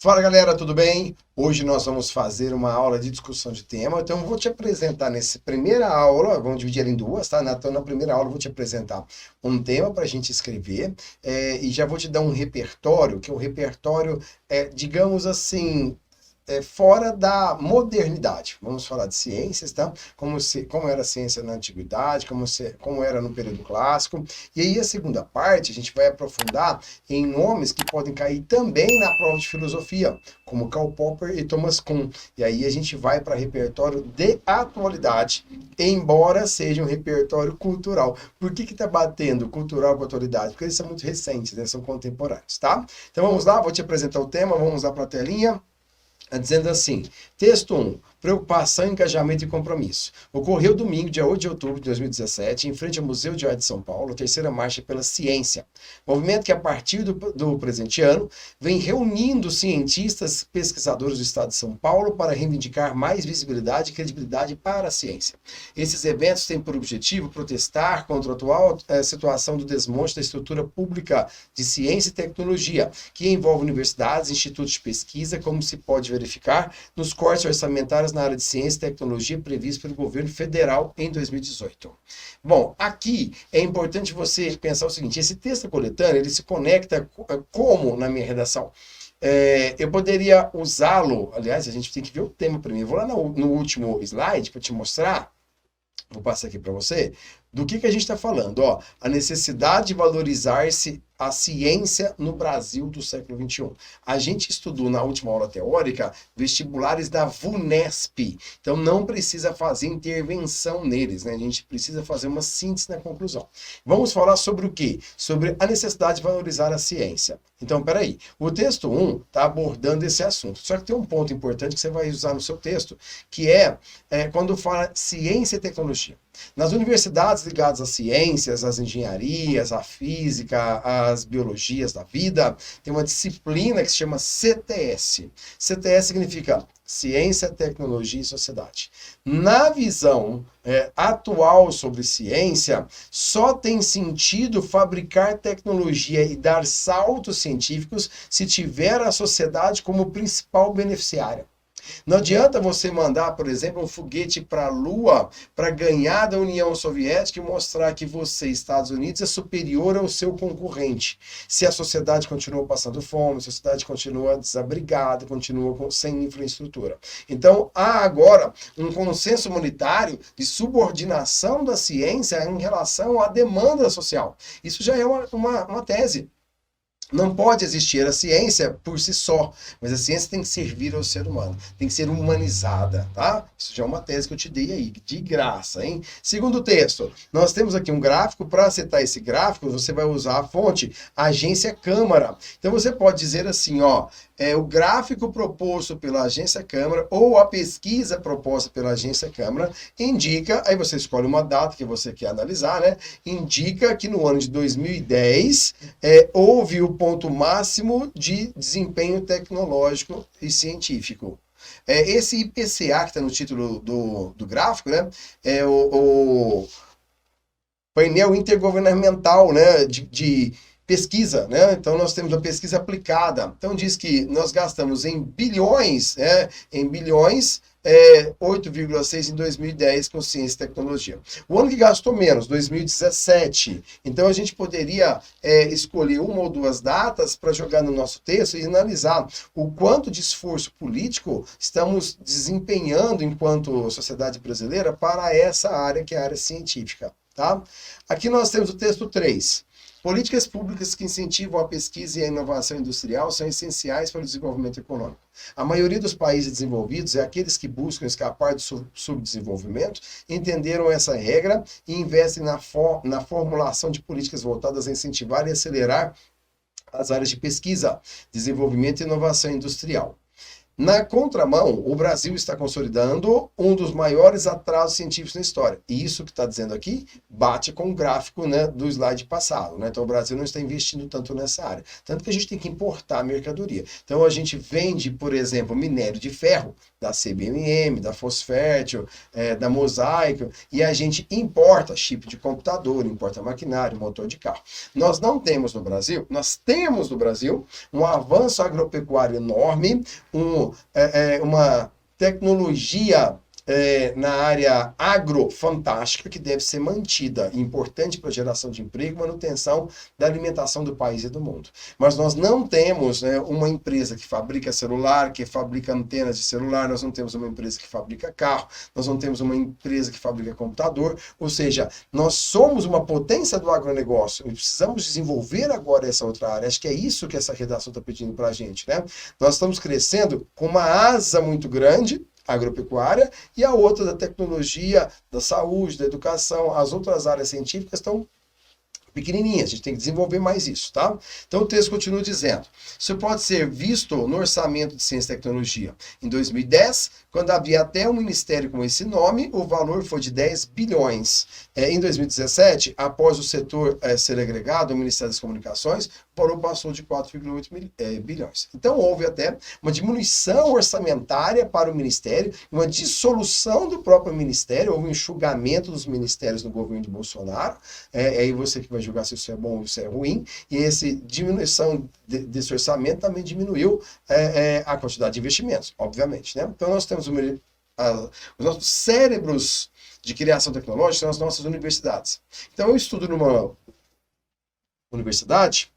Fala galera, tudo bem? Hoje nós vamos fazer uma aula de discussão de tema. Então, eu vou te apresentar nessa primeira aula, vamos dividir ela em duas, tá? Então, na primeira aula, eu vou te apresentar um tema para a gente escrever e já vou te dar um repertório, que é um repertório, digamos assim, fora da modernidade. Vamos falar de ciências, tá? Como era a ciência na antiguidade, como era no período clássico. E aí a segunda parte a gente vai aprofundar em nomes que podem cair também na prova de filosofia, como Karl Popper e Thomas Kuhn. E aí a gente vai para repertório de atualidade, embora seja um repertório cultural. Por que está batendo cultural com atualidade? Porque eles são muito recentes, né? São contemporâneos, tá? Então vamos lá, vou te apresentar o tema, vamos lá para a telinha. Dizendo assim, texto 1, preocupação, engajamento e compromisso. Ocorreu domingo, dia 8 de outubro de 2017, em frente ao Museu de Arte de São Paulo, a terceira marcha pela ciência. Movimento que, a partir do presente ano, vem reunindo cientistas, pesquisadores do estado de São Paulo para reivindicar mais visibilidade e credibilidade para a ciência. Esses eventos têm por objetivo protestar contra a atual situação do desmonte da estrutura pública de ciência e tecnologia, que envolve universidades, institutos de pesquisa, como se pode verificar nos cortes orçamentários na área de ciência e tecnologia previstos pelo governo federal em 2018. Bom, aqui é importante você pensar o seguinte, esse texto coletâneo, ele se conecta como na minha redação? Eu poderia usá-lo, aliás, a gente tem que ver o tema primeiro. Eu vou lá no último slide para te mostrar, vou passar aqui para você, do que a gente está falando. Ó, a necessidade de valorizar-se a ciência no Brasil do século XXI. A gente estudou na última aula teórica vestibulares da VUNESP, então não precisa fazer intervenção neles, né? A gente precisa fazer uma síntese na conclusão. Vamos falar sobre o quê? Sobre a necessidade de valorizar a ciência. Então, peraí, o texto 1 está abordando esse assunto, só que tem um ponto importante que você vai usar no seu texto, que é quando fala ciência e tecnologia. Nas universidades ligadas às ciências, às engenharias, à física, às biologias da vida, tem uma disciplina que se chama CTS. CTS significa Ciência, Tecnologia e Sociedade. Na visão atual sobre ciência, só tem sentido fabricar tecnologia e dar saltos científicos se tiver a sociedade como principal beneficiária. Não adianta você mandar, por exemplo, um foguete para a Lua para ganhar da União Soviética e mostrar que você, Estados Unidos, é superior ao seu concorrente. Se a sociedade continua passando fome, a sociedade continua desabrigada, continua sem infraestrutura. Então, há agora um consenso humanitário de subordinação da ciência em relação à demanda social. Isso já é uma tese. Não pode existir a ciência por si só, mas a ciência tem que servir ao ser humano, tem que ser humanizada, tá? Isso já é uma tese que eu te dei aí, de graça, hein? Segundo texto, nós temos aqui um gráfico, para aceitar esse gráfico, você vai usar a fonte Agência Câmara. Então você pode dizer assim, ó, o gráfico proposto pela Agência Câmara ou a pesquisa proposta pela Agência Câmara indica, aí você escolhe uma data que você quer analisar, né? Indica que no ano de 2010 houve o ponto máximo de desempenho tecnológico e científico. Esse IPCA que está no título do gráfico, né? É o painel intergovernamental, né? de pesquisa, né? Então nós temos a pesquisa aplicada. Então diz que nós gastamos em bilhões, 8,6 em 2010 com ciência e tecnologia. O ano que gastou menos, 2017. Então a gente poderia escolher uma ou duas datas para jogar no nosso texto e analisar o quanto de esforço político estamos desempenhando enquanto sociedade brasileira para essa área que é a área científica. Tá? Aqui nós temos o texto 3. Políticas públicas que incentivam a pesquisa e a inovação industrial são essenciais para o desenvolvimento econômico. A maioria dos países desenvolvidos é aqueles que buscam escapar do subdesenvolvimento, entenderam essa regra e investem na formulação de políticas voltadas a incentivar e acelerar as áreas de pesquisa, desenvolvimento e inovação industrial. Na contramão, o Brasil está consolidando um dos maiores atrasos científicos na história. E isso que está dizendo aqui bate com o gráfico, né, do slide passado. Né? Então, o Brasil não está investindo tanto nessa área. Tanto que a gente tem que importar mercadoria. Então, a gente vende, por exemplo, minério de ferro da CBMM, da Fosfértil, da Mosaico, e a gente importa chip de computador, importa maquinário, motor de carro. Nós não temos no Brasil, nós temos no Brasil um avanço agropecuário enorme, uma tecnologia na área agro fantástica que deve ser mantida, importante para a geração de emprego e manutenção da alimentação do país e do mundo. Mas nós não temos, né, uma empresa que fabrica celular, que fabrica antenas de celular, nós não temos uma empresa que fabrica carro, nós não temos uma empresa que fabrica computador, ou seja, nós somos uma potência do agronegócio e precisamos desenvolver agora essa outra área. Acho que é isso que essa redação está pedindo para a gente, né? Nós estamos crescendo com uma asa muito grande, agropecuária, e a outra da tecnologia, da saúde, da educação, as outras áreas científicas estão pequenininhas, a gente tem que desenvolver mais isso, tá? Então o texto continua dizendo, isso pode ser visto no orçamento de ciência e tecnologia. Em 2010, quando havia até um ministério com esse nome, o valor foi de 10 bilhões. Em 2017, após o setor ser agregado ao Ministério das Comunicações, o valor passou de 4,8 bilhões. Então houve até uma diminuição orçamentária para o ministério, uma dissolução do próprio ministério, houve um enxugamento dos ministérios no governo de Bolsonaro, aí você que vai julgar se isso é bom ou se é ruim, e essa diminuição desse orçamento também diminuiu a quantidade de investimentos, obviamente, né? Então nós temos os nossos cérebros de criação tecnológica são as nossas universidades. Então eu estudo numa universidade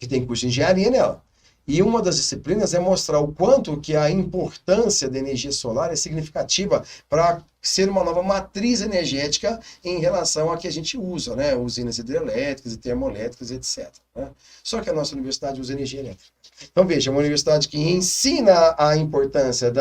que tem curso de engenharia nela. E uma das disciplinas é mostrar o quanto que a importância da energia solar é significativa para ser uma nova matriz energética em relação a que a gente usa, né? Usinas hidrelétricas e termoelétricas, etc. Né? Só que a nossa universidade usa energia elétrica. Então, veja, é uma universidade que ensina a importância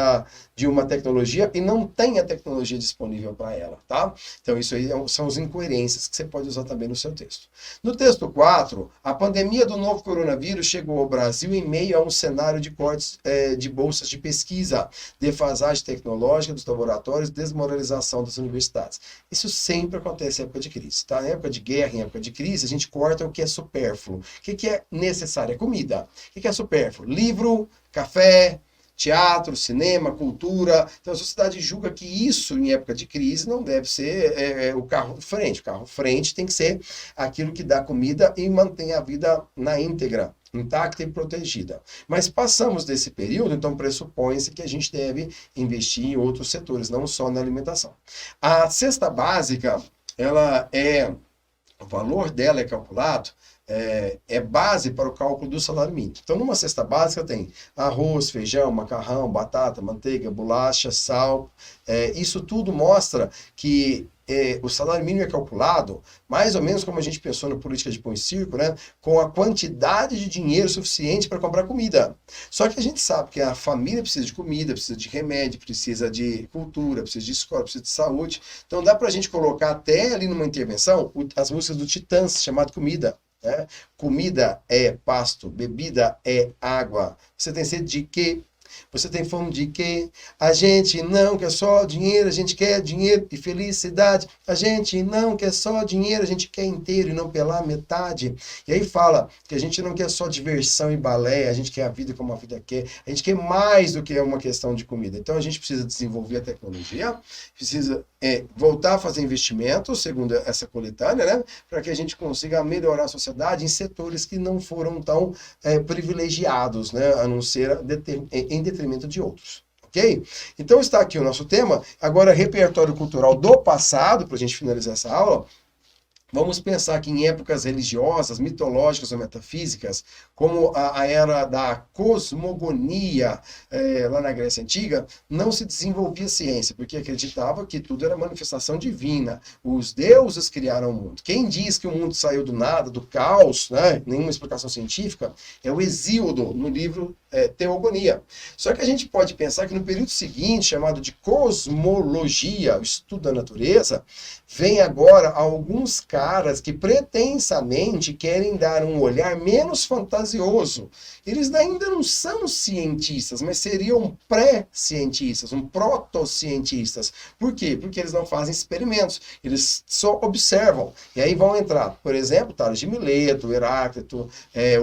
de uma tecnologia e não tem a tecnologia disponível para ela, tá? Então, isso aí são as incoerências que você pode usar também no seu texto. No texto 4, a pandemia do novo coronavírus chegou ao Brasil em meio a um cenário de cortes de bolsas de pesquisa, defasagem tecnológica dos laboratórios, desmoralização das universidades. Isso sempre acontece em época de crise, tá? Em época de guerra, em época de crise, a gente corta o que é supérfluo. O que é necessário? É comida. O que é supérfluo? Livro, café, teatro, cinema, cultura. Então a sociedade julga que isso, em época de crise, não deve ser o carro frente. O carro frente tem que ser aquilo que dá comida e mantém a vida na íntegra, intacta e protegida. Mas passamos desse período, então pressupõe-se que a gente deve investir em outros setores, não só na alimentação. A cesta básica, o valor dela é calculado, é base para o cálculo do salário mínimo. Então, numa cesta básica tem arroz, feijão, macarrão, batata, manteiga, bolacha, sal. Isso tudo mostra que o salário mínimo é calculado mais ou menos como a gente pensou na política de pão e circo, né? Com a quantidade de dinheiro suficiente para comprar comida. Só que a gente sabe que a família precisa de comida, precisa de remédio, precisa de cultura, precisa de escola, precisa de saúde. Então dá para a gente colocar até ali numa intervenção as músicas do Titãs, chamado Comida. Comida é pasto, bebida é água. Você tem sede de quê? Você tem fome de quê? A gente não quer só dinheiro, a gente quer dinheiro e felicidade. A gente não quer só dinheiro, a gente quer inteiro e não pela metade. E aí fala que a gente não quer só diversão e balé, a gente quer a vida como a vida quer. A gente quer mais do que uma questão de comida. Então a gente precisa desenvolver a tecnologia, precisa voltar a fazer investimentos, segundo essa coletânea, né? Para que a gente consiga melhorar a sociedade em setores que não foram tão privilegiados, né? A não ser em detrimento de outros. Ok? Então está aqui o nosso tema. Agora, repertório cultural do passado, para a gente finalizar essa aula. Vamos pensar que em épocas religiosas, mitológicas ou metafísicas, como a era da cosmogonia, lá na Grécia Antiga, não se desenvolvia ciência, porque acreditava que tudo era manifestação divina. Os deuses criaram o mundo. Quem diz que o mundo saiu do nada, do caos, né? Nenhuma explicação científica, é o Hesíodo, no livro Teogonia. Só que a gente pode pensar que no período seguinte, chamado de cosmologia, o estudo da natureza, vem agora alguns casos caras que pretensamente querem dar um olhar menos fantasioso. Eles ainda não são cientistas, mas seriam pré-cientistas, protocientistas. Por quê? Porque eles não fazem experimentos, eles só observam. E aí vão entrar, por exemplo, Tales de Mileto, o Heráclito,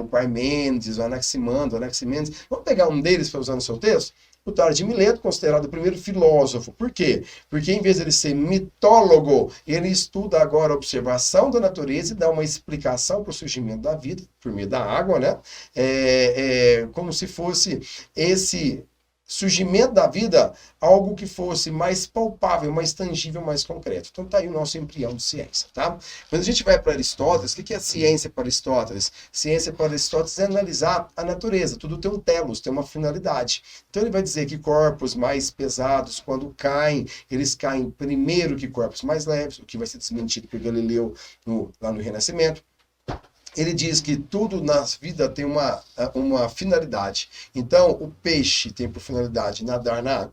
o Parmênides, o Anaximenes. Vamos pegar um deles para usar no seu texto? O Tales de Mileto, considerado o primeiro filósofo. Por quê? Porque em vez de ele ser mitólogo, ele estuda agora a observação da natureza e dá uma explicação para o surgimento da vida, por meio da água, né? Como se fosse esse surgimento da vida algo que fosse mais palpável, mais tangível, mais concreto. Então tá aí o nosso embrião de ciência, tá? Quando a gente vai para Aristóteles, o que é ciência para Aristóteles? Ciência para Aristóteles é analisar a natureza, tudo tem um telos, tem uma finalidade. Então ele vai dizer que corpos mais pesados, quando caem, eles caem primeiro que corpos mais leves, o que vai ser desmentido por Galileu lá no Renascimento. Ele diz que tudo na vida tem uma finalidade. Então, o peixe tem por finalidade nadar na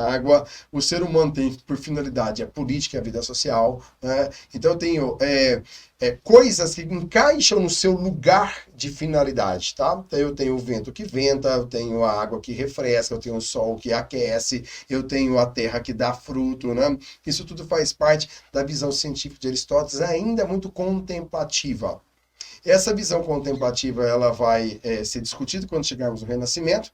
água, o ser humano tem por finalidade a política e a vida social. Né? Então, eu tenho coisas que encaixam no seu lugar de finalidade. Tá? Então, eu tenho o vento que venta, eu tenho a água que refresca, eu tenho o sol que aquece, eu tenho a terra que dá fruto. Né? Isso tudo faz parte da visão científica de Aristóteles, ainda muito contemplativa. Essa visão contemplativa ela vai ser discutida quando chegarmos no Renascimento.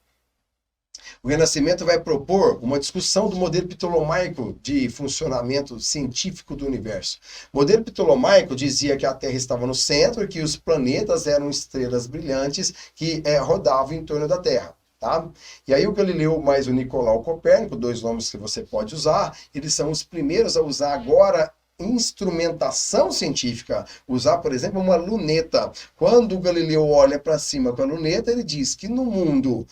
O Renascimento vai propor uma discussão do modelo ptolomaico de funcionamento científico do universo. O modelo ptolomaico dizia que a Terra estava no centro e que os planetas eram estrelas brilhantes que rodavam em torno da Terra. Tá? E aí o Galileu mais o Nicolau Copérnico, dois nomes que você pode usar, eles são os primeiros a usar agora instrumentação científica, usar, por exemplo, uma luneta. Quando o Galileu olha para cima com a luneta, ele diz que no mundo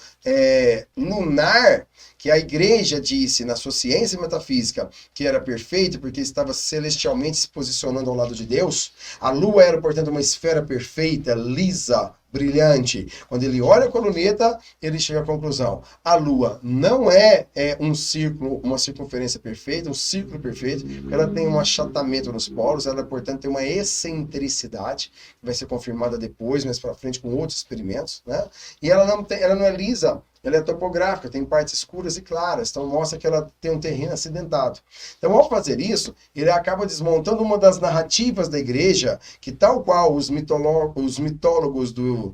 lunar, que a igreja disse na sua ciência metafísica que era perfeito porque estava celestialmente se posicionando ao lado de Deus, a lua era, portanto, uma esfera perfeita, lisa, brilhante. Quando ele olha com a luneta, ele chega à conclusão. A Lua não é um círculo, uma circunferência perfeita, um círculo perfeito. Ela tem um achatamento nos polos, ela, portanto, tem uma excentricidade, que vai ser confirmada depois, mais para frente, com outros experimentos. Né? E ela não é lisa, ela é topográfica, tem partes escuras e claras, então mostra que ela tem um terreno acidentado. Então, ao fazer isso, ele acaba desmontando uma das narrativas da igreja, que tal qual os mitólogos do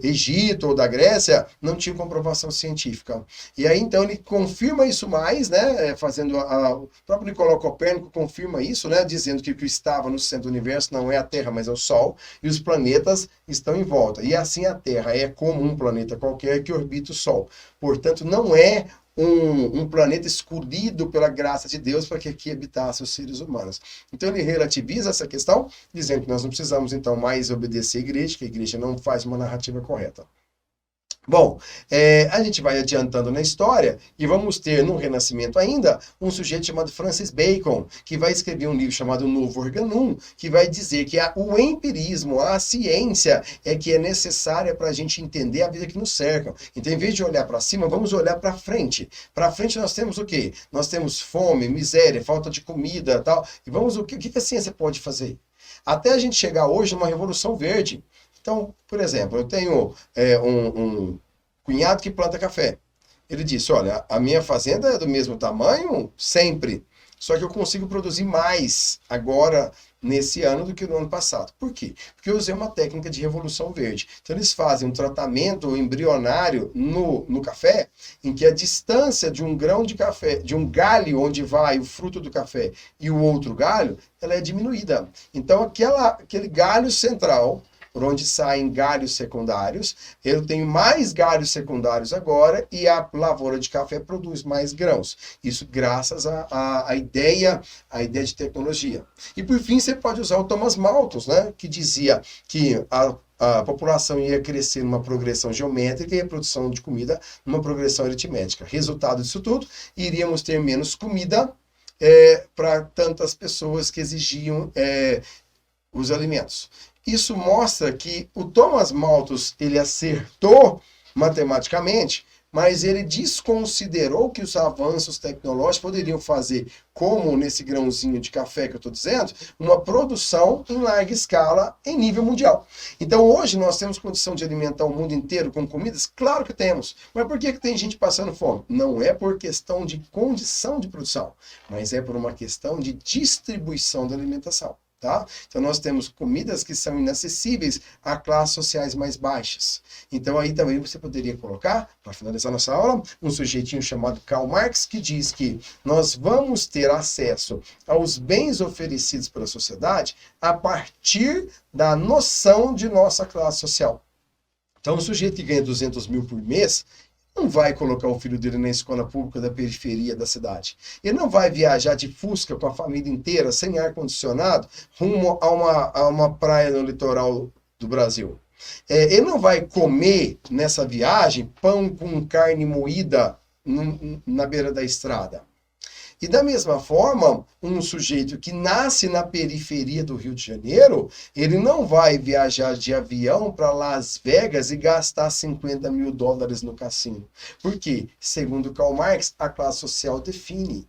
Egito ou da Grécia não tinham comprovação científica. E aí, então, ele confirma isso mais, né, o próprio Nicolau Copérnico confirma isso, né, dizendo que o que estava no centro do universo não é a Terra, mas é o Sol, e os planetas estão em volta. E assim a Terra é como um planeta qualquer que orbita o Sol. Portanto, não é um planeta escolhido pela graça de Deus para que aqui habitassem os seres humanos. Então ele relativiza essa questão, dizendo que nós não precisamos então mais obedecer a igreja, que a igreja não faz uma narrativa correta. Bom, a gente vai adiantando na história e vamos ter no Renascimento ainda um sujeito chamado Francis Bacon, que vai escrever um livro chamado Novo Organum, que vai dizer que o empirismo, a ciência, é que é necessária para a gente entender a vida que nos cerca. Então, em vez de olhar para cima, vamos olhar para frente. Para frente nós temos o quê? Nós temos fome, miséria, falta de comida, tal. E o que a ciência pode fazer? Até a gente chegar hoje numa revolução verde. Então, por exemplo, eu tenho um cunhado que planta café. Ele disse, olha, a minha fazenda é do mesmo tamanho sempre, só que eu consigo produzir mais agora, nesse ano, do que no ano passado. Por quê? Porque eu usei uma técnica de revolução verde. Então, eles fazem um tratamento embrionário no café, em que a distância de um grão de café, de um galho onde vai o fruto do café e o outro galho, ela é diminuída. Então, aquele galho central, por onde saem galhos secundários, eu tenho mais galhos secundários agora e a lavoura de café produz mais grãos. Isso graças à ideia de tecnologia. E por fim, você pode usar o Thomas Malthus, né, que dizia que a população ia crescer numa progressão geométrica e a produção de comida numa progressão aritmética. Resultado disso tudo, iríamos ter menos comida para tantas pessoas que exigiam os alimentos. Isso mostra que o Thomas Malthus ele acertou matematicamente, mas ele desconsiderou que os avanços tecnológicos poderiam fazer, como nesse grãozinho de café que eu estou dizendo, uma produção em larga escala em nível mundial. Então hoje nós temos condição de alimentar o mundo inteiro com comidas? Claro que temos. Mas por que tem gente passando fome? Não é por questão de condição de produção, mas é por uma questão de distribuição da alimentação. Tá? Então nós temos comidas que são inacessíveis a classes sociais mais baixas. Então aí também você poderia colocar, para finalizar nossa aula, um sujeitinho chamado Karl Marx, que diz que nós vamos ter acesso aos bens oferecidos pela sociedade a partir da noção de nossa classe social. Então um sujeito que ganha 200 mil por mês, não vai colocar o filho dele na escola pública da periferia da cidade. Ele não vai viajar de Fusca com a família inteira, sem ar-condicionado, rumo a uma praia no litoral do Brasil. Ele não vai comer nessa viagem pão com carne moída na beira da estrada. E da mesma forma, um sujeito que nasce na periferia do Rio de Janeiro, ele não vai viajar de avião para Las Vegas e gastar 50 mil dólares no cassino. Por quê? Segundo Karl Marx, a classe social define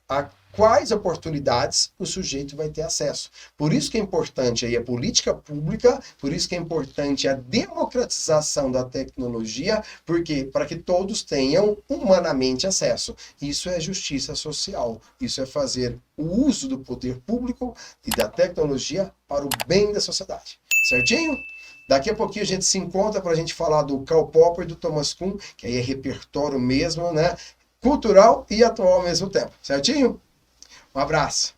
a quais oportunidades o sujeito vai ter acesso. Por isso que é importante aí a política pública, por isso que é importante a democratização da tecnologia, porque para que todos tenham humanamente acesso. Isso é justiça social, isso é fazer o uso do poder público e da tecnologia para o bem da sociedade. Certinho? Daqui a pouquinho a gente se encontra para a gente falar do Karl Popper e do Thomas Kuhn, que aí é repertório mesmo, né? Cultural e atual ao mesmo tempo. Certinho? Um abraço.